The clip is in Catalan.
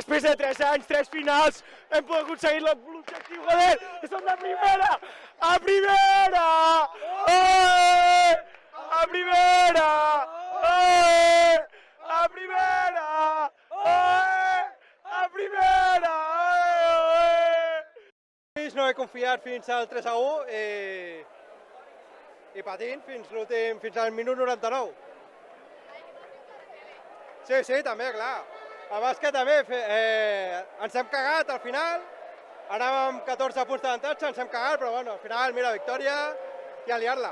Després de 3 anys, 3 finals, hem pogut aconseguir l'objectiu, joder, que som la primera! A primera! A primera! A primera! A primera! No he confiat fins al 3-1 i patint fins al minut 99. Sí, també, clar. A bàsquet també ens hem cagat al final, anàvem amb 14 punts d'avantatge, ens hem cagat, però bueno, al final, mira, victòria i a liar-la.